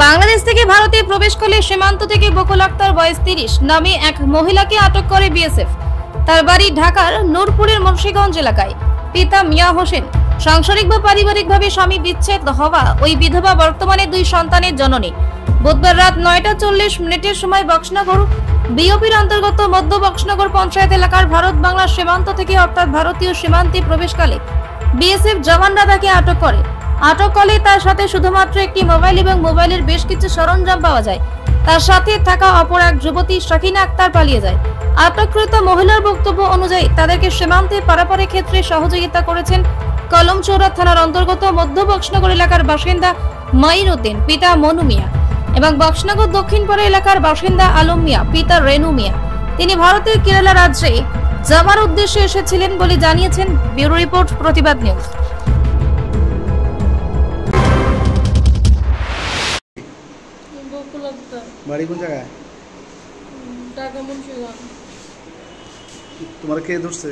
বাংলাদেশ থেকে ভারতে প্রবেশকালে সীমান্ত থেকে বকুল আক্তার বয়স ৩০ নামে এক মহিলাকে আটক করে বিএসএফ। তার বাড়ি ঢাকার নূরপুরের মুন্সিগঞ্জ এলাকায়। পিতা মিয়া হোসেন সাংসারিক বা পারিবারিকভাবে স্বামী বিচ্ছেদ হওয়া ওই বিধবা বর্তমানে 2 সন্তানের জননী। বুধবার রাত 9:40 সময় বক্সনগর বিওপির অন্তর্গত মধ্য বক্সনগর পঞ্চায়েত এলাকার ভারত বাংলা সীমান্ত থেকে অর্থাৎ ভারতীয় সীমান্তে প্রবেশকালে বিএসএফ জওয়ানরা তাকে আটক করে। আটককালে তার সাথে শুধুমাত্র একটি মোবাইল এবং মোবাইলের বেশ কিছু সরঞ্জাম পাওয়া যায়। তার সাথে থাকা অপর এক যুবতী শাকিনা আক্তার পালিয়ে যায়। আটককৃত মহিলার বক্তব্য অনুযায়ী তাদেরকে সীমান্তে পারাপারের ক্ষেত্রে সহযোগিতা করেছেন কলমচৌড়া থানার অন্তর্গত মধ্য বক্সনগর এলাকার বাসিন্দা মাইন উদ্দিন, পিতা মনু মিয়া, এবং বক্সনগর দক্ষিণপাড়া এলাকার বাসিন্দা আলম মিয়া, পিতা রেনু মিয়া। তিনি ভারতের কেরালা রাজ্যে যাওয়ার উদ্দেশ্যে এসেছিলেন বলে জানিয়েছেন ব্যুরো রিপোর্ট, প্রতিবাদ নিউজ। বাড়ি কোন জায়গায়? ঢাকা মুন্সিগঞ্জ। তোমার কে ধরছে?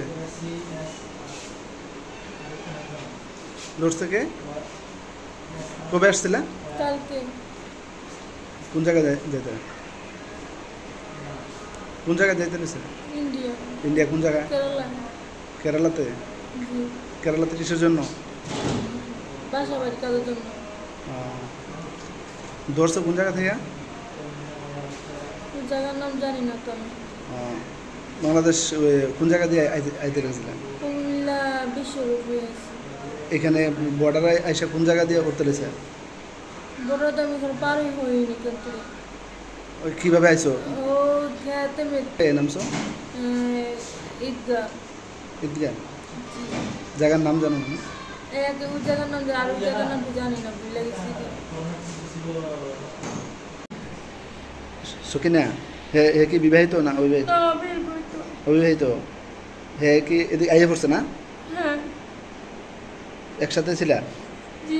ধরছে কে? কবে আসছিলে? কালকে। কোন জায়গায় যেতে? কোন জায়গায় যেতে নিছে? ইন্ডিয়া। ইন্ডিয়া কোন জায়গায়? কেরালা। কেরালাতে? জি। কেরালাতে কিসের জন্য? বাসা বাড়ি কাজের জন্য। ধরছে কোন জায়গা থেকে? জায়গার নাম জানি না তো আমি। বাংলাদেশ কোন জায়গা দিয়ে আইতে গেছিলেন? কুমিল্লা বিশ্বরূপ হয়েছে। এখানে বর্ডারে আইসা কোন জায়গা দিয়ে করতে লেছে? বর্ডার তো আমি এখন পারই হইনি কিন্তু। ওই কিভাবে আইছো? ও খেতে মেতে। নামছো? ঈদগাহ। ঈদগাহ? জায়গার নাম জানো না? ওই জায়গার নাম আর ওই জায়গার নাম জানি না, ভুলে গেছি। সকিনা হে কি বিবাহিত না অবিবাহিত? অবিবাহিত। হে কি এদিকে আইয়া পড়ছে না? হ্যাঁ। একসাথে ছিলা? জি।